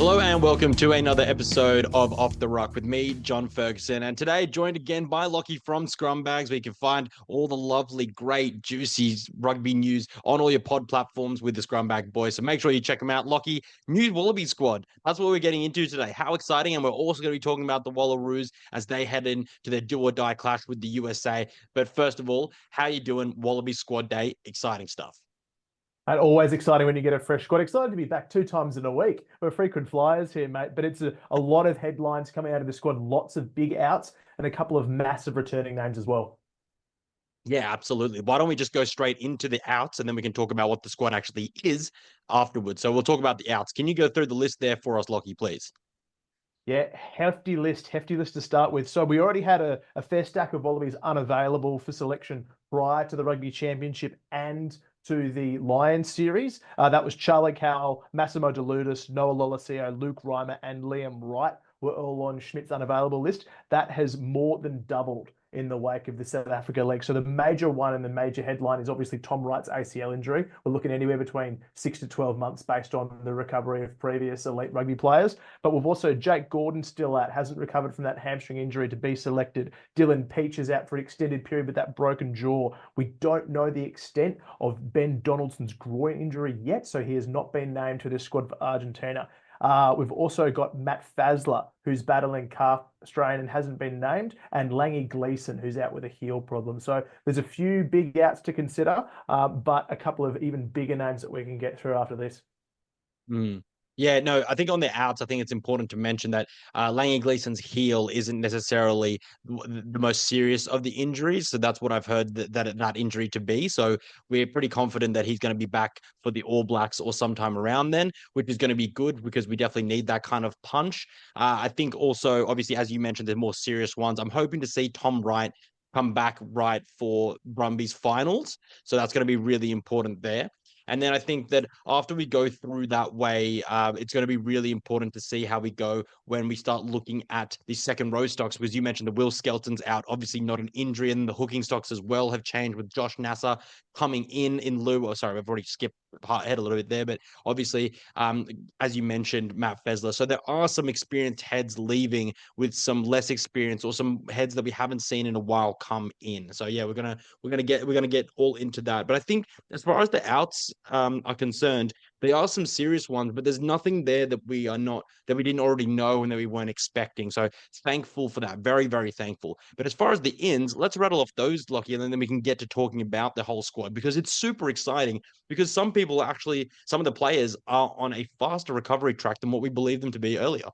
Hello and welcome to another episode of Off The Ruck with me, John Ferguson. And today, joined again by Lachie from Scrumbags, where you can find all the lovely, great, juicy rugby news on all your pod platforms with the Scrumbag boys. So make sure you check them out. Lachie, new Wallaby squad. That's what we're getting into today. How exciting. And we're also going to be talking about the Wallaroos as they head into their do or die clash with the USA. But first of all, how you doing? Wallaby squad day. Exciting stuff. And always exciting when you get a fresh squad. Excited to be back 2 times in a week. We're frequent flyers here, mate. But it's a lot of headlines coming out of the squad, lots of big outs, and a couple of massive returning names as well. Yeah, absolutely. Why don't we just go straight into the outs and then we can talk about what the squad actually is afterwards. So we'll talk about the outs. Can you go through the list there for us, Lachie, please? Yeah, hefty list to start with. So we already had a fair stack of Wallabies unavailable for selection prior to the Rugby Championship and to the Lions series. That was Charlie Cowell, Massimo DeLutis, Noah Lolesio, Luke Reimer, and Liam Wright were all on Schmidt's unavailable list. That has more than doubled in the wake of the South Africa League. So the major one and the major headline is obviously Tom Wright's ACL injury. We're looking anywhere between 6 to 12 months based on the recovery of previous elite rugby players. But we've also Jake Gordon still out, hasn't recovered from that hamstring injury to be selected. Dylan Peach is out for an extended period with that broken jaw. We don't know the extent of Ben Donaldson's groin injury yet, so he has not been named to this squad for Argentina. We've also got Matt Fasler, who's battling calf strain and hasn't been named, and Lachie Gleeson, who's out with a heel problem. So there's a few big outs to consider, but a couple of even bigger names that we can get through after this. Mm. Yeah, no, I think on the outs, I think it's important to mention that Lachie Gleeson's heel isn't necessarily the most serious of the injuries. So that's what I've heard that injury to be. So we're pretty confident that he's going to be back for the All Blacks or sometime around then, which is going to be good because we definitely need that kind of punch. I think also, obviously, as you mentioned, there's more serious ones. I'm hoping to see Tom Wright come back right for Brumbies finals. So that's going to be really important there. And then I think that after we go through that way, it's going to be really important to see how we go when we start looking at the second row stocks, because you mentioned the Will Skelton's out, obviously not an injury, and the hooking stocks as well have changed with Josh Nasser coming in lieu. Oh, sorry, I've already skipped ahead a little bit there, but obviously, as you mentioned, Matt Fesler. So there are some experienced heads leaving with some less experience or some heads that we haven't seen in a while come in. So yeah, we're gonna get all into that. But I think as far as the outs are concerned, there are some serious ones, but there's nothing there that we didn't already know and that we weren't expecting. So thankful for that. Very, very thankful. But as far as the ins, let's rattle off those, Lockie, and then we can get to talking about the whole squad because it's super exciting. Because some of the players are on a faster recovery track than what we believed them to be earlier.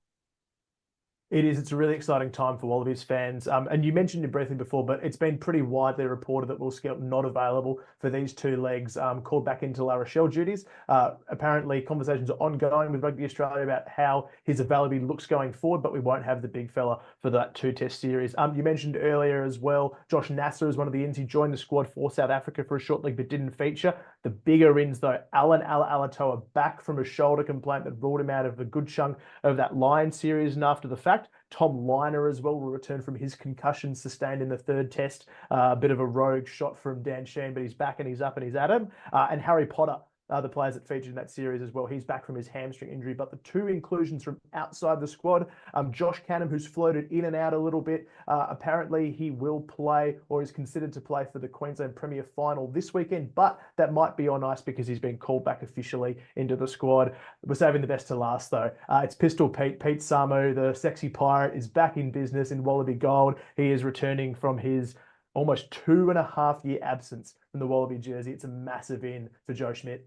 It is. It's a really exciting time for Wallabies fans. And you mentioned it briefly before, but it's been pretty widely reported that Will Skelton not available for these two legs, called back into La Rochelle duties. Apparently, conversations are ongoing with Rugby Australia about how his availability looks going forward, but we won't have the big fella for that two-test series. You mentioned earlier as well, Josh Nasser is one of the ins. He joined the squad for South Africa for a short league, but didn't feature. The bigger ins, though, Alan Alatoa back from a shoulder complaint that ruled him out of a good chunk of that Lions series, and after the fact, Tom Liner as well will return from his concussion sustained in the third test. A bit of a rogue shot from Dan Sheehan, but he's back and he's up and he's at him. And Harry Potter, the players that featured in that series as well. He's back from his hamstring injury. But the two inclusions from outside the squad, Josh Canham, who's floated in and out a little bit. Apparently, he will play or is considered to play for the Queensland Premier Final this weekend, but that might be on ice because he's been called back officially into the squad. We're saving the best to last, though. It's Pistol Pete Samu, the sexy pirate, is back in business in Wallaby Gold. He is returning from his almost 2.5 year absence from the Wallaby jersey. It's a massive in for Joe Schmidt.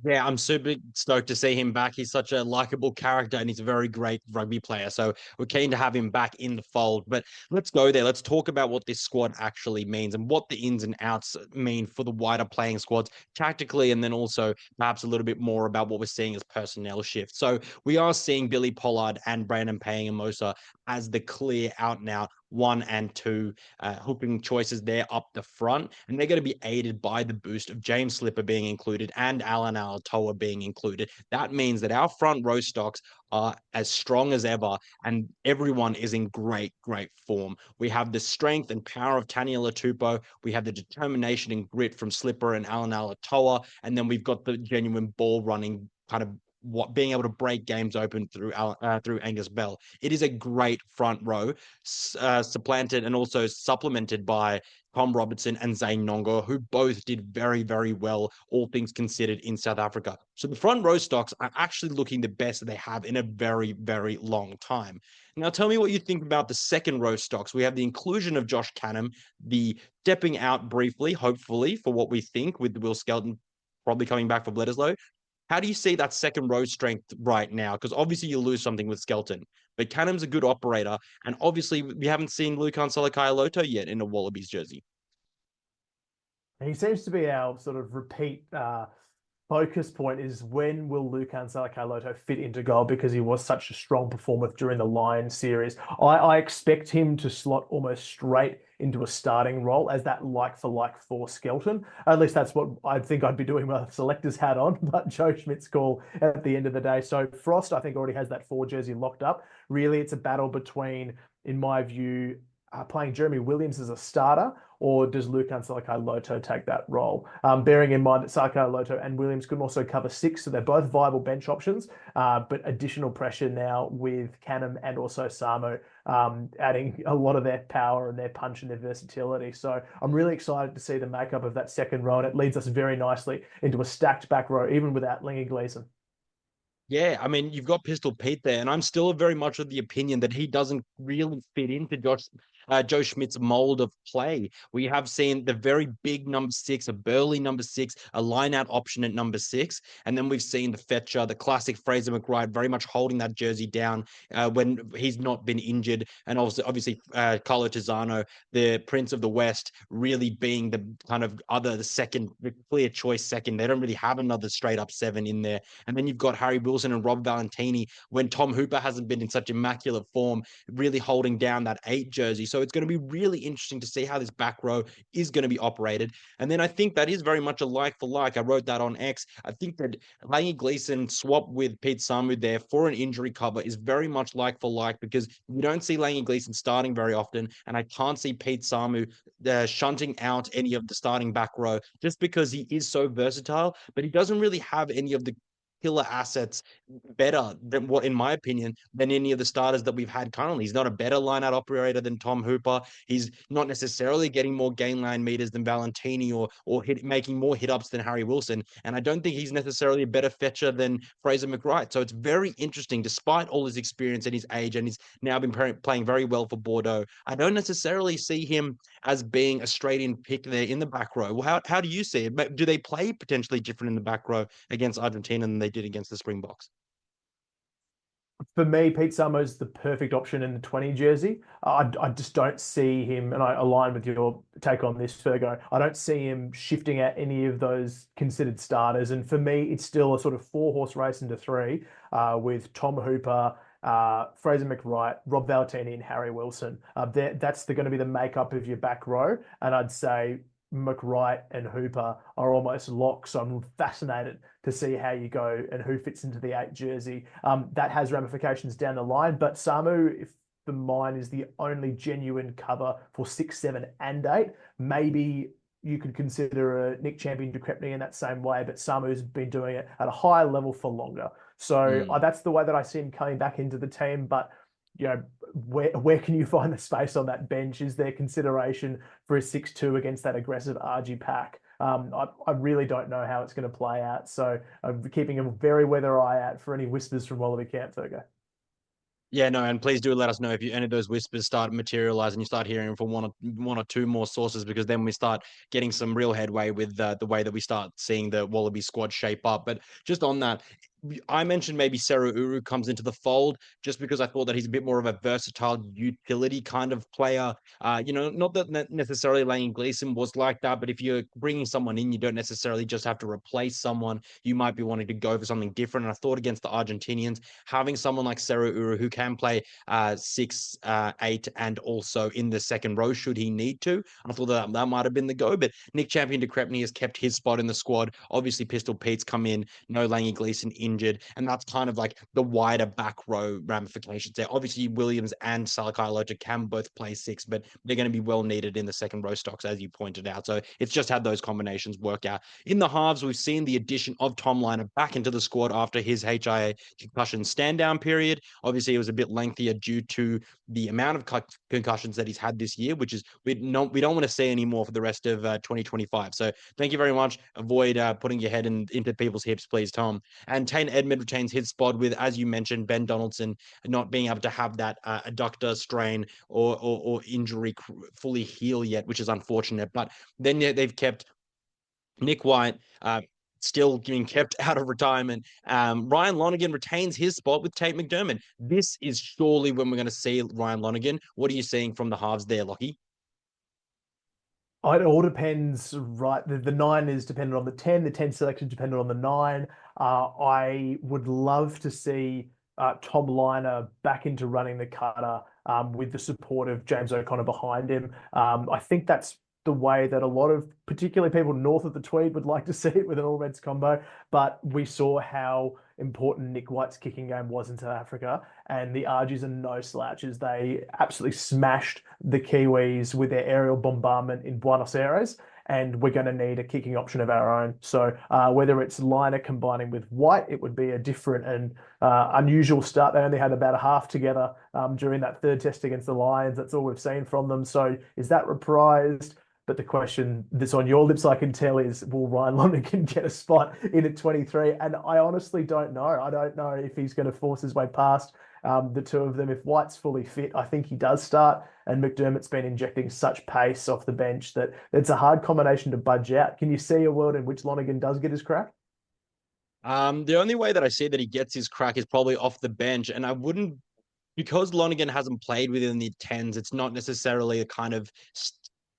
Yeah, I'm super stoked to see him back. He's such a likable character and he's a very great rugby player. So we're keen to have him back in the fold. But let's go there. Let's talk about what this squad actually means and what the ins and outs mean for the wider playing squads tactically, and then also perhaps a little bit more about what we're seeing as personnel shifts. So we are seeing Billy Pollard and Brandon Paenga-Amosa as the clear out and out 1 and 2 hooking choices there up the front. And they're going to be aided by the boost of James Slipper being included and Alan Alatoa being included. That means that our front row stocks are as strong as ever, and everyone is in great, great form. We have the strength and power of Tania Latupo. We have the determination and grit from Slipper and Alan Alatoa. And then we've got the genuine ball running kind of being able to break games open through Angus Bell. It is a great front row, supplanted and also supplemented by Tom Robertson and Zane Nongo, who both did very, very well, all things considered, in South Africa. So the front row stocks are actually looking the best that they have in a very, very long time. Now, tell me what you think about the second row stocks. We have the inclusion of Josh Canham, the stepping out briefly, hopefully, for what we think, with Will Skelton probably coming back for Bledisloe. How do you see that second row strength right now? Because obviously you lose something with Skelton, but Canham's a good operator, and obviously we haven't seen Lukan Salakaia-Loto yet in a Wallabies jersey. He seems to be our sort of repeat focus point is when will Lukan Salakaia-Loto fit into goal because he was such a strong performer during the Lions series. I expect him to slot almost straight into a starting role as that like for Skelton. At least that's what I think I'd be doing with a selector's hat on, but Joe Schmidt's call at the end of the day. So Frost, I think, already has that 4 jersey locked up. Really, it's a battle between, in my view, playing Jeremy Williams as a starter, or does Lukan Salakaia-Loto take that role? Bearing in mind that Salakaia-Loto and Williams can also cover 6, so they're both viable bench options, but additional pressure now with Canham and also Samu adding a lot of their power and their punch and their versatility. So I'm really excited to see the makeup of that second row, and it leads us very nicely into a stacked back row, even without Lachie Gleeson. Yeah, I mean, you've got Pistol Pete there, and I'm still very much of the opinion that he doesn't really fit into Joe Schmidt's mold of play. We have seen the very big number 6, a burly number 6, a line-out option at number 6, and then we've seen the fetcher, the classic Fraser McRae, very much holding that jersey down when he's not been injured, and also obviously Carlo Tizzano, the Prince of the West, really being the kind of the second, the clear choice second. They don't really have another straight-up 7 in there. And then you've got Harry Wilson and Rob Valentini when Tom Hooper hasn't been in such immaculate form, really holding down that 8 jersey. So it's going to be really interesting to see how this back row is going to be operated. And then I think that is very much a like for like. I wrote that on X. I think that Lachie Gleeson swap with Pete Samu there for an injury cover is very much like for like, because you don't see Lachie Gleeson starting very often, and I can't see Pete Samu shunting out any of the starting back row just because he is so versatile, but he doesn't really have any of the killer assets better than what, in my opinion, than any of the starters that we've had currently. He's not a better line-out operator than Tom Hooper. He's not necessarily getting more gain line meters than Valentini or making more hit-ups than Harry Wilson. And I don't think he's necessarily a better fetcher than Fraser McRae. So it's very interesting, despite all his experience and his age, and he's now been playing very well for Bordeaux. I don't necessarily see him as being a straight-in pick there in the back row. Well, how do you see it? Do they play potentially different in the back row against Argentina than they did against the Springboks? For me, Pete Samu's the perfect option in the 20 jersey. I just don't see him, and I align with your take on this, Fergo. I don't see him shifting out any of those considered starters. And for me, it's still a sort of 4-horse race into 3 with Tom Hooper, Fraser McRae, Rob Valentini, and Harry Wilson. That's going to be the makeup of your back row. And I'd say McRae and Hooper are almost locked. So I'm fascinated to see how you go and who fits into the 8 jersey. That has ramifications down the line, but Samu, if the mine is the only genuine cover for 6, 7, and 8, maybe you could consider a Nick Champion de Crepney in that same way, but Samu's been doing it at a higher level for longer. So that's the way that I see him coming back into the team. But where can you find the space on that bench? Is there consideration for a 6-2 against that aggressive RG pack? I really don't know how it's going to play out. So I'm keeping a very weather eye out for any whispers from Wallaby camp, Fergo. Yeah, no, and please do let us know if any of those whispers start materializing. You start hearing from one or two more sources, because then we start getting some real headway with the way that we start seeing the Wallaby squad shape up. But just on that, I mentioned maybe Seru Uru comes into the fold just because I thought that he's a bit more of a versatile utility kind of player. Not that necessarily Lane Gleeson was like that, but if you're bringing someone in, you don't necessarily just have to replace someone. You might be wanting to go for something different. And I thought against the Argentinians, having someone like Seru Uru who can play 6, 8, and also in the second row should he need to, I thought that might have been the go. But Nick Champion de Crepney has kept his spot in the squad. Obviously, Pistol Pete's come in, no Lachie Gleeson injured, and that's kind of like the wider back row ramifications there. Obviously, Williams and Salakaia can both play six, but they're going to be well needed in the second row stocks, as you pointed out. So it's just had those combinations work out. In the halves, we've seen the addition of Tom Liner back into the squad after his HIA concussion stand down period. Obviously, it was a bit lengthier due to the amount of concussions that he's had this year, which is we don't want to see anymore for the rest of 2025. So thank you very much. Avoid putting your head into people's hips, please, Tom. And Tane Edmed retains his spot with, as you mentioned, Ben Donaldson not being able to have that adductor strain or injury fully heal yet, which is unfortunate. But then they've kept Nick White, still being kept out of retirement. Ryan Lonergan retains his spot with Tate McDermott. This is surely when we're going to see Ryan Lonergan. What are you seeing from the halves there, Lockie? It all depends, right? The nine is dependent on the 10, the 10 selection is dependent on the nine. I would love to see Tom Liner back into running the cutter with the support of James O'Connor behind him. I think that's the way that a lot of, particularly people north of the Tweed, would like to see it with an All Reds combo. But we saw how important Nick White's kicking game was in South Africa, and the Argies are no slouches. They absolutely smashed the Kiwis with their aerial bombardment in Buenos Aires, and we're going to need a kicking option of our own. So whether it's Liner combining with White, it would be a different and unusual start. They only had about a half together during that third test against the Lions. That's all we've seen from them. So is that reprised? But the question that's on your lips, I can tell, is will Ryan Lonergan get a spot in at 23? And I honestly don't know. I don't know if he's going to force his way past the two of them. If White's fully fit, I think he does start. And McDermott's been injecting such pace off the bench that it's a hard combination to budge out. Can you see a world in which Lonergan does get his crack? The only way that I see that he gets his crack is probably off the bench, and I wouldn't because Lonergan hasn't played within the tens. It's not necessarily a kind of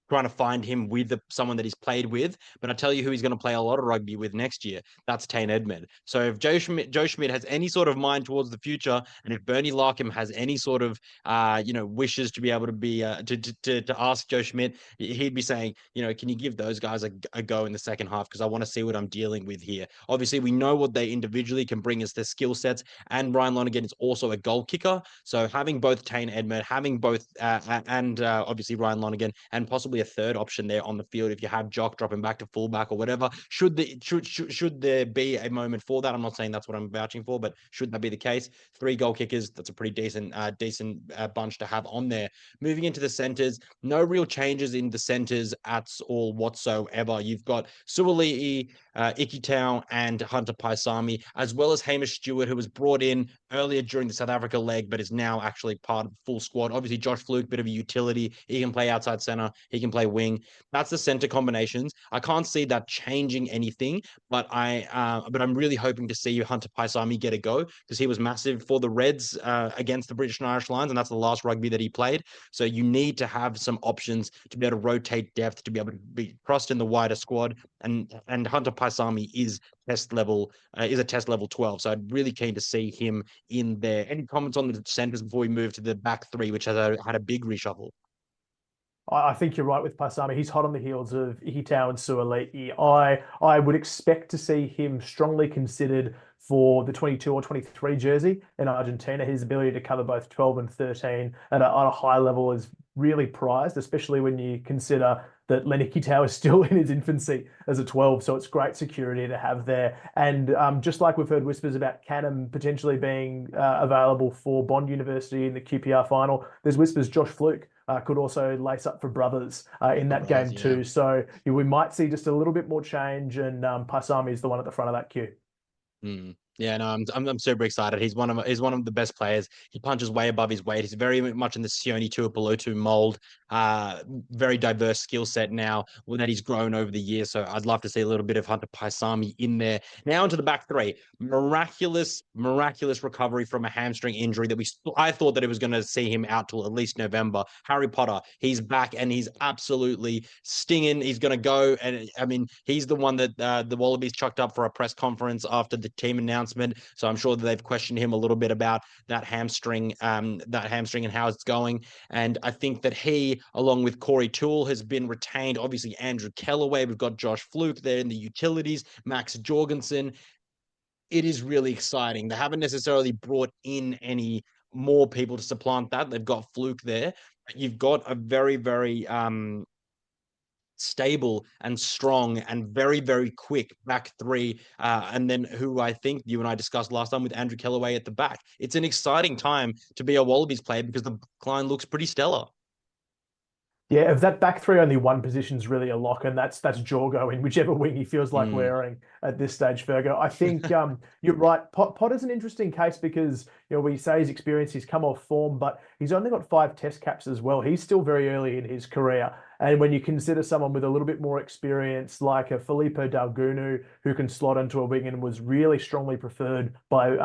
trying to find him with someone that he's played with. But I tell you who he's going to play a lot of rugby with next year. That's Tane Edmed. So if Joe Schmidt has any sort of mind towards the future, and if Bernie Larkham has any sort of wishes to be able to be to ask Joe Schmidt, he'd be saying, can you give those guys a go in the second half, because I want to see what I'm dealing with here. Obviously, we know what they individually can bring as their skill sets, and Ryan Lonergan is also a goal kicker. So having both Tane Edmed, having both and obviously Ryan Lonergan, and possibly a third option there on the field if you have Jock dropping back to fullback or whatever. Should there be a moment for that? I'm not saying that's what I'm vouching for, but should that be the case? 3 goal kickers, that's a pretty decent bunch to have on there. Moving into the centers, no real changes in the centers at all whatsoever. You've got Suali'i, Ikitau, and Hunter Paisami, as well as Hamish Stewart, who was brought in earlier during the South Africa leg, but is now actually part of the full squad. Obviously, Josh Fluke, bit of a utility. He can play outside center. He can play wing. That's the center combinations. I can't see that changing anything, but I'm really hoping to see Hunter Paisami get a go, because he was massive for the Reds against the British and Irish Lions, and that's the last rugby that he played. So you need to have some options to be able to rotate depth, to be able to be crossed in the wider squad, and Hunter Paisami is a test level 12. So I'm really keen to see him in there. Any comments on the centers before we move to the back three, which had a big reshuffle? I think you're right with Paisami. He's hot on the heels of Ikitau and Suali'i. I would expect to see him strongly considered for the 22 or 23 jersey in Argentina. His ability to cover both 12 and 13 at a high level is really prized, especially when you consider that Len Ikitau is still in his infancy as a 12. So it's great security to have there. And just like we've heard whispers about Canham potentially being available for Bond University in the QPR final, there's whispers Josh Fluke could also lace up for Brothers in that game too. So we might see just a little bit more change, and Paisami is the one at the front of that queue. Yeah, no, I'm super excited. He's one of the best players. He punches way above his weight. He's very much in the Sione Tuipulotu mold. Very diverse skill set now that he's grown over the years. So I'd love to see a little bit of Hunter Paisami in there. Now into the back three. Miraculous recovery from a hamstring injury that I thought that it was going to see him out till at least November. Harry Potter, he's back and he's absolutely stinging. He's going to go, and I mean, he's the one that the Wallabies chucked up for a press conference after the team announcement. So I'm sure that they've questioned him a little bit about that hamstring and how it's going. And I think that he, along with Corey Toole, has been retained. Obviously, Andrew Kellaway. We've got Josh Fluke there in the utilities. Max Jorgensen. it is really exciting. They haven't necessarily brought in any more people to supplant that. They've got Fluke there. You've got a very, very stable and strong and very, very quick back three. And then who I think you and I discussed last time with Andrew Kellaway at the back. It's an exciting time to be a Wallabies player because the line looks pretty stellar. Yeah, if that back three, only one position's really a lock, and that's Jorgo in whichever wing he feels like Mm. wearing at this stage, Fergo. I think you're right. Potter's an interesting case because we say his experience, he's come off form, but he's only got 5 Test caps as well. He's still very early in his career. And when you consider someone with a little bit more experience, like a Filippo Dalgunu, who can slot into a wing and was really strongly preferred by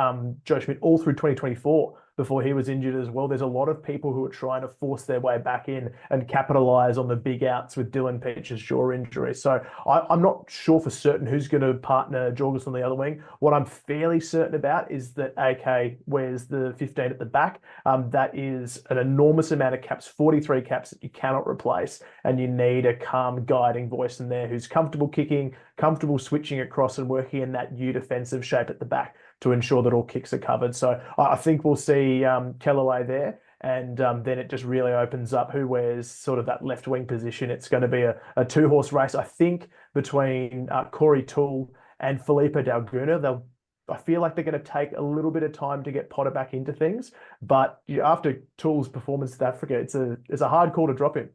Joe Schmidt all through 2024 before he was injured as well. There's a lot of people who are trying to force their way back in and capitalize on the big outs with Dylan Peach's jaw injury. So I'm not sure for certain who's going to partner Jorgensen on the other wing. What I'm fairly certain about is that AK wears the 15 at the back. That is an enormous amount of caps, 43 caps that you cannot replace. And you need a calm guiding voice in there who's comfortable kicking, comfortable switching across and working in that U defensive shape at the back to ensure that all kicks are covered. So I think we'll see Kellaway there. And then it just really opens up who wears sort of that left wing position. It's going to be a 2-horse race, I think, between Corey Toole and Filippo Dalguna. I feel like they're going to take a little bit of time to get Potter back into things. But after Toole's performance in South Africa, it's a hard call to drop him.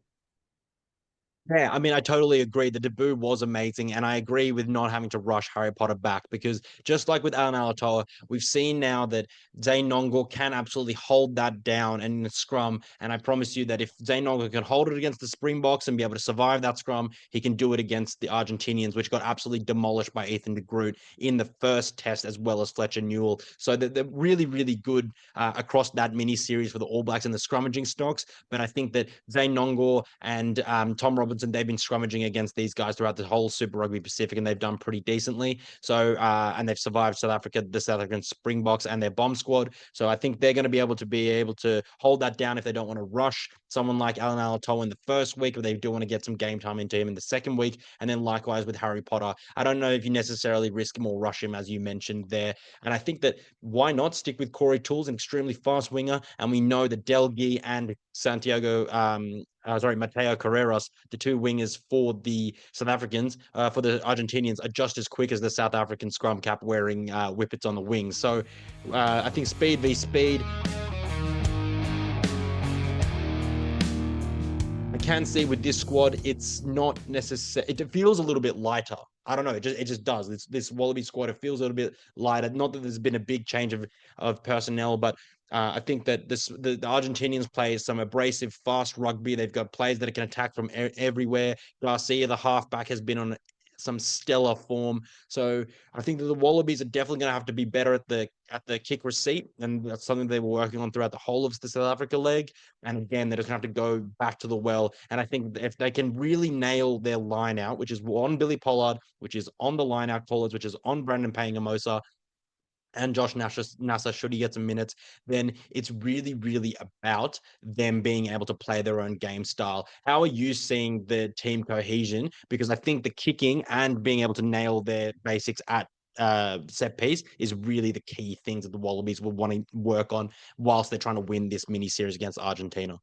Yeah, I mean, I totally agree. The debut was amazing, and I agree with not having to rush Harry Potter back because just like with Alan Alatoa, we've seen now that Zane Nongo can absolutely hold that down and in the scrum. And I promise you that if Zane Nongo can hold it against the Springboks and be able to survive that scrum, he can do it against the Argentinians, which got absolutely demolished by Ethan de Groot in the first test, as well as Fletcher Newell. So they're really, really good across that mini series for the All Blacks and the scrummaging stocks. But I think that Zane Nongo and Tom Robertson, they've been scrummaging against these guys throughout the whole Super Rugby Pacific, and they've done pretty decently. So, and they've survived South Africa, the South African Springboks, and their bomb squad. So I think they're going to be able to hold that down if they don't want to rush someone like Alan Alatoa in the first week, or they do want to get some game time into him in the second week. And then likewise with Harry Potter, I don't know if you necessarily risk him or rush him, as you mentioned there. And I think that why not stick with Corey Tools, an extremely fast winger, and we know that Delgi and Mateo Carreras, the two wingers for the South Africans, for the Argentinians, are just as quick as the South African scrum cap wearing whippets on the wings. So I think speed v speed. I can see with this squad, it's not necessary. It feels a little bit lighter. I don't know. It just does. This Wallaby squad, it feels a little bit lighter. Not that there's been a big change of personnel, but I think that the Argentinians play some abrasive, fast rugby. They've got players that can attack from everywhere. Garcia, the halfback, has been on some stellar form. So I think that the Wallabies are definitely going to have to be better at the kick receipt, and that's something they were working on throughout the whole of the South Africa leg. And again, they're just going to have to go back to the well. And I think if they can really nail their line out, which is on Billy Pollard, which is on the line out callers, which is on Brandon Paenga-Amosa, and Josh Nasa, should he get some minutes, then it's really, really about them being able to play their own game style. How are you seeing the team cohesion? Because I think the kicking and being able to nail their basics at set piece is really the key things that the Wallabies will want to work on whilst they're trying to win this mini series against Argentina.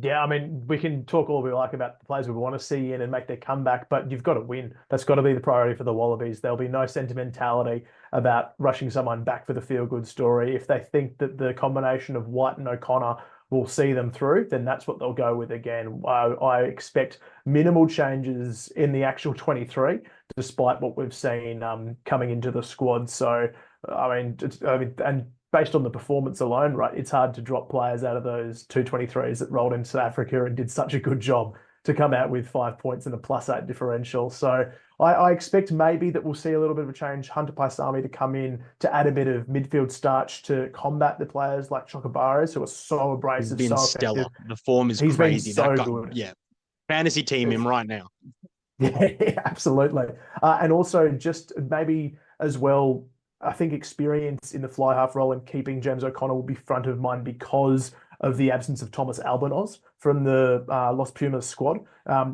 Yeah, I mean, we can talk all we like about the players we want to see in and make their comeback, but you've got to win. That's got to be the priority for the Wallabies. There'll be no sentimentality about rushing someone back for the feel-good story. If they think that the combination of White and O'Connor will see them through, then that's what they'll go with again. I expect minimal changes in the actual 23, despite what we've seen coming into the squad. So, and based on the performance alone, right, it's hard to drop players out of those 223s that rolled into South Africa and did such a good job to come out with 5 points and a +8 differential. So I expect maybe that we'll see a little bit of a change. Hunter Paisami to come in to add a bit of midfield starch to combat the players like Chocobares, who are so He's abrasive, been so stellar. effective. The form is He's been crazy. That so guy, good. yeah, fantasy team him right now. Yeah, absolutely. And also just maybe as well, I think experience in the fly half role and keeping James O'Connor will be front of mind because of the absence of Thomas Albanos from the Los Pumas squad.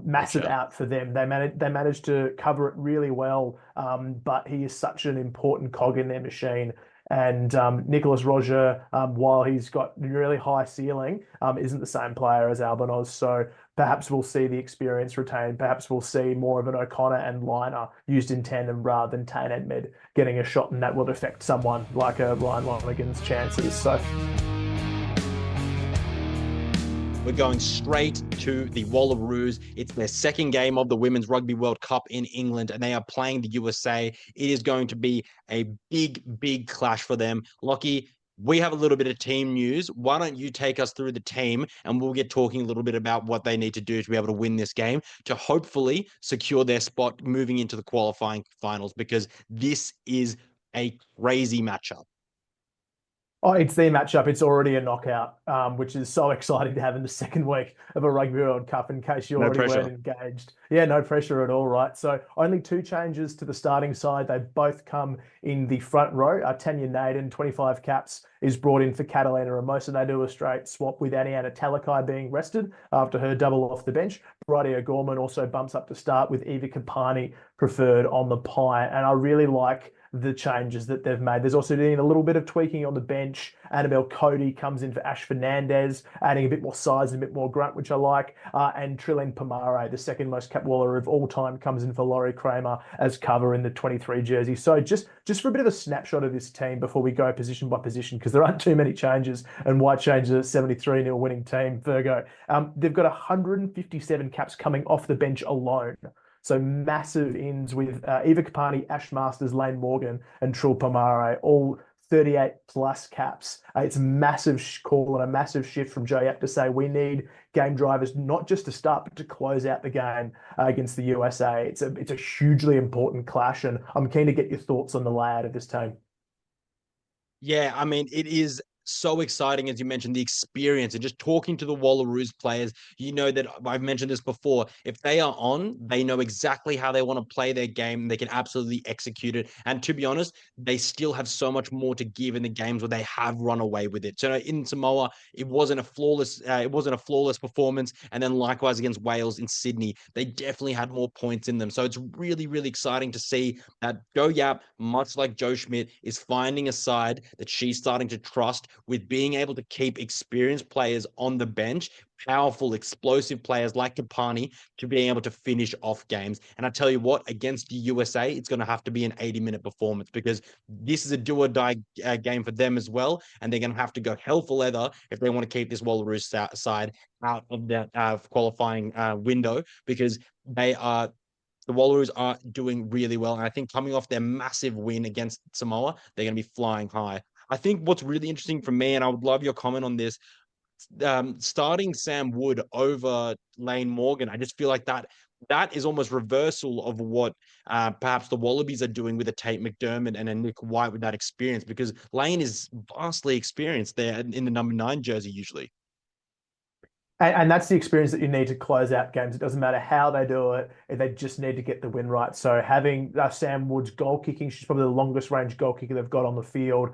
Massive Gotcha. out for them. They managed to cover it really well, but he is such an important cog in their machine. And Nicholas Roger, while he's got really high ceiling, isn't the same player as Albanos. So perhaps we'll see the experience retained. Perhaps we'll see more of an O'Connor and Liner used in tandem rather than Tane Edmed getting a shot, and that will affect someone like a Ryan Lonergan's chances. So we're going straight to the Wallaroos. It's their second game of the Women's Rugby World Cup in England, and they are playing the USA. It is going to be a big, big clash for them. Lachie, we have a little bit of team news. Why don't you take us through the team, and we'll get talking a little bit about what they need to do to be able to win this game to hopefully secure their spot moving into the qualifying finals, because this is a crazy matchup. Oh, it's the matchup. It's already a knockout, which is so exciting to have in the second week of a Rugby World Cup in case you No already pressure. weren't engaged. Yeah, no pressure at all, right? So only two changes to the starting side. They both come in the front row. Tanya Naden, 25 caps, is brought in for Catalina Ramosa. They do a straight swap with Aniana Talakai being rested after her double off the bench. Bridie O'Gorman also bumps up to start with Eva Kapani preferred on the pie. And I really like the changes that they've made. There's also been a little bit of tweaking on the bench. Annabelle Cody comes in for Ash Fernandez, adding a bit more size and a bit more grunt, which I like. And Trilene Pomare, the second most capped Waller of all time, comes in for Laurie Kramer as cover in the 23 jersey. So just for a bit of a snapshot of this team before we go position by position, because there aren't too many changes, and White changes a 73-0 winning team, Virgo. They've got 157 caps coming off the bench alone. So massive ins with Eva Kapani, Ash Masters, Lane Morgan, and Trill Pomare, all 38 plus caps. It's a massive call and a massive shift from Joe Yap to say we need game drivers not just to start but to close out the game against the USA. It's a hugely important clash, and I'm keen to get your thoughts on the layout of this team. Yeah, I mean, it is so exciting, as you mentioned, the experience and just talking to the Wallaroos players. You know that I've mentioned this before. If they are on, they know exactly how they want to play their game. They can absolutely execute it. And to be honest, they still have so much more to give in the games where they have run away with it. So in Samoa, it wasn't a flawless performance. And then likewise against Wales in Sydney, they definitely had more points in them. So it's really, really exciting to see that Joe Yap, much like Joe Schmidt, is finding a side that she's starting to trust, with being able to keep experienced players on the bench, powerful, explosive players like Kapani, to being able to finish off games. And I tell you what, against the USA, it's going to have to be an 80-minute performance, because this is a do or die game for them as well. And they're going to have to go hell for leather if they want to keep this Wallaroos side out of that qualifying window, because the Wallaroos are doing really well. And I think coming off their massive win against Samoa, they're going to be flying high. I think what's really interesting for me, and I would love your comment on this, starting Sam Wood over Lane Morgan, I just feel like that is almost reversal of what perhaps the Wallabies are doing with a Tate McDermott and a Nick White with that experience, because Lane is vastly experienced there in the number 9 jersey usually. And that's the experience that you need to close out games. It doesn't matter how they do it; they just need to get the win right. So having Sam Wood's goal kicking, she's probably the longest range goal kicker they've got on the field,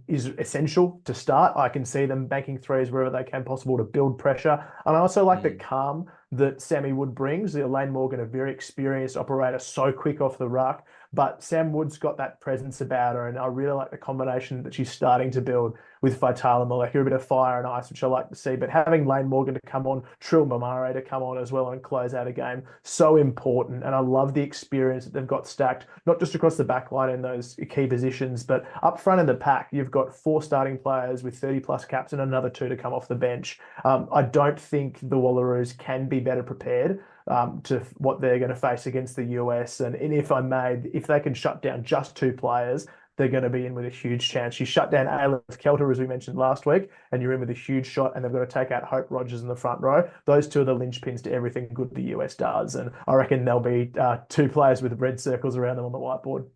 is essential to start. I can see them banking threes wherever they can possible to build pressure. And I also like the calm that Sammy Wood brings. Elaine Morgan, a very experienced operator, so quick off the ruck. But Sam Wood's got that presence about her, and I really like the combination that she's starting to build with Vitala Maleka, a bit of fire and ice, which I like to see. But having Lane Morgan to come on, Trill Mamare to come on as well and close out a game, so important. And I love the experience that they've got stacked, not just across the back line in those key positions, but up front in the pack, you've got 4 starting players with 30 plus caps and another 2 to come off the bench. I don't think the Wallaroos can be better prepared to what they're going to face against the US. And if I may, if they can shut down just 2 players, they're going to be in with a huge chance. You shut down Aleph Kelter, as we mentioned last week, and you're in with a huge shot, and they've got to take out Hope Rogers in the front row. Those 2 are the linchpins to everything good the US does. And I reckon there'll be 2 players with red circles around them on the whiteboard.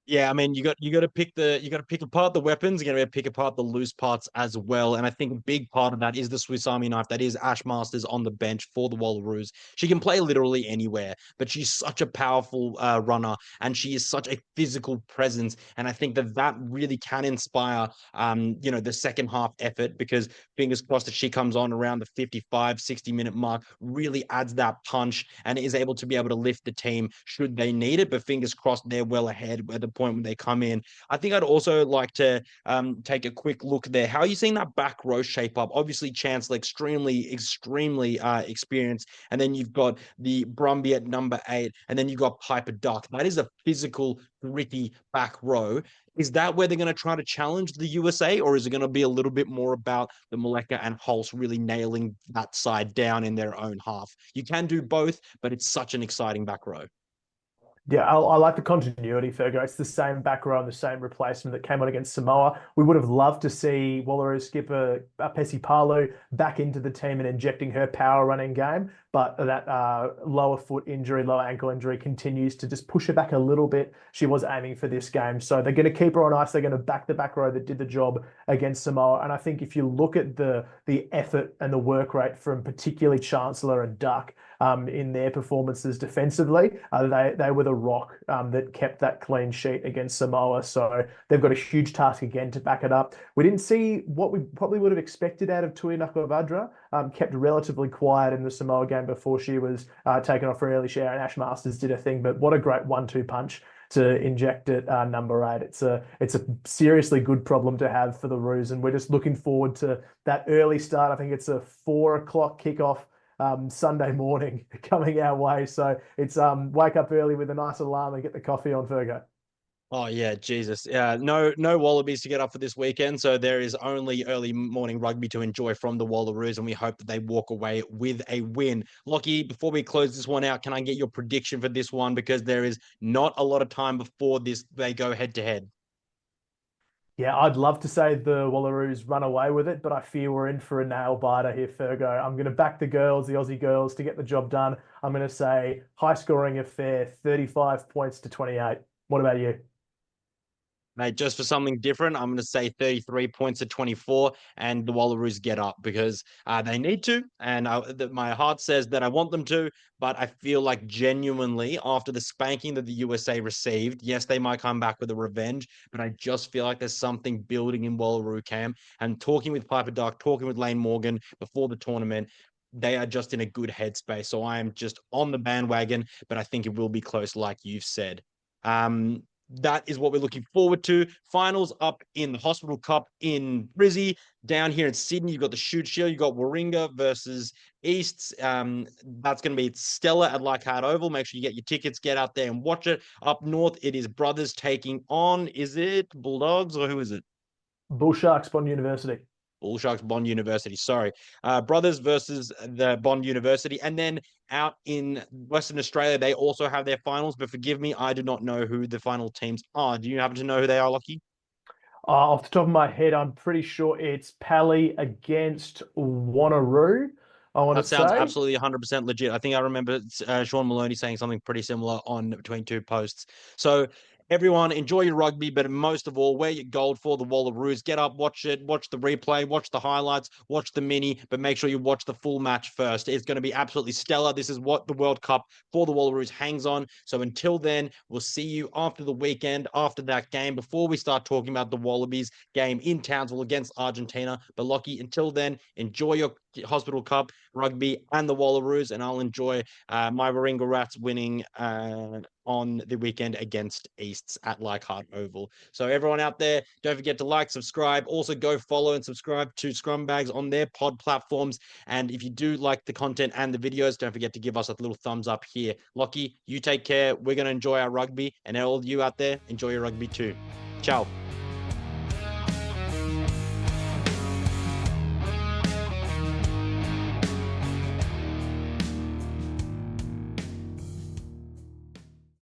Yeah, I mean, you got to pick apart the weapons. You're going to pick apart the loose parts as well. And I think a big part of that is the Swiss Army knife. That is Ash Masters on the bench for the Wallaroos. She can play literally anywhere, but she's such a powerful runner, and she is such a physical presence. And I think that that really can inspire, the second half effort, because fingers crossed that she comes on around the 55, 60-minute mark, really adds that punch and is able to be able to lift the team should they need it. But fingers crossed they're well ahead at the point when they come in. I think I'd also like to take a quick look there. How are you seeing that back row shape up? Obviously, Chancellor extremely experienced, and then you've got the Brumby at number 8, and then you've got Piper Duck. That is a physical, gritty back row. Is that where they're going to try to challenge the USA, or is it going to be a little bit more about the Maleka and Hulse really nailing that side down in their own half? You can do both, but it's such an exciting back row. Yeah, I like the continuity, Fergo. It's the same back row and the same replacement that came on against Samoa. We would have loved to see Wallaroos skipper Pesi Palu back into the team and injecting her power running game, but that lower foot injury, lower ankle injury continues to just push her back a little bit. She was aiming for this game, so they're going to keep her on ice. They're going to back the back row that did the job against Samoa. And I think if you look at the effort and the work rate from particularly Chancellor and Duck, in their performances defensively. They were the rock that kept that clean sheet against Samoa. So they've got a huge task again to back it up. We didn't see what we probably would have expected out of Tui Nakovadra. Kept relatively quiet in the Samoa game before she was taken off for an early share, and Ash Masters did a thing. But what a great 1-2 punch to inject at number 8. It's a seriously good problem to have for the Roos, and we're just looking forward to that early start. I think it's a 4 o'clock kickoff Sunday morning coming our way. So it's wake up early with a nice alarm and get the coffee on, Virgo. Oh yeah, Jesus. Yeah, no Wallabies to get up for this weekend, so there is only early morning rugby to enjoy from the Wallaroos, and we hope that they walk away with a win. Lachie, before we close this one out, can I get your prediction for this one, because there is not a lot of time before this they go head to head. Yeah, I'd love to say the Wallaroos run away with it, but I fear we're in for a nail biter here, Fergo. I'm going to back the girls, the Aussie girls, to get the job done. I'm going to say high scoring affair, 35 points to 28. What about you? Mate, just for something different, I'm going to say 33 points to 24, and the Wallaroos get up, because they need to. And my heart says that I want them to, but I feel like genuinely, after the spanking that the USA received, yes, they might come back with a revenge, but I just feel like there's something building in Wallaroo camp. And talking with Piper Duck, talking with Lane Morgan before the tournament, they are just in a good headspace. So I am just on the bandwagon, but I think it will be close, like you've said. That is what we're looking forward to. Finals up in the Hospital Cup in Brizzy. Down here in Sydney, you've got the Shoot Shield. You've got Warringah versus Easts. That's going to be Stella at Leichhardt Oval. Make sure you get your tickets, get out there and watch it. Up north, it is Brothers taking on, is it Bulldogs, or who is it? Bull Sharks, Bond University. Bull Sharks, Bond University. Sorry. Brothers versus the Bond University. And then out in Western Australia, they also have their finals. But forgive me, I do not know who the final teams are. Do you happen to know who they are, Lucky? Off the top of my head, I'm pretty sure it's Pally against Wanneroo, I want to That sounds say. absolutely 100% legit. I think I remember Sean Maloney saying something pretty similar on Between Two Posts. So everyone, enjoy your rugby, but most of all, wear your gold for the Wallaroos. Get up, watch it, watch the replay, watch the highlights, watch the mini, but make sure you watch the full match first. It's going to be absolutely stellar. This is what the World Cup for the Wallaroos hangs on. So until then, we'll see you after the weekend, after that game, before we start talking about the Wallabies game in Townsville against Argentina. But Lockie, until then, enjoy your Hospital Cup rugby and the Wallaroos, and I'll enjoy my Warringah Rats winning on the weekend against Easts at Leichhardt Oval. So everyone out there, don't forget to like, subscribe. Also go follow and subscribe to Scrumbags on their pod platforms. And if you do like the content and the videos, don't forget to give us a little thumbs up here. Lockie, you take care. We're going to enjoy our rugby, and all of you out there, enjoy your rugby too. Ciao.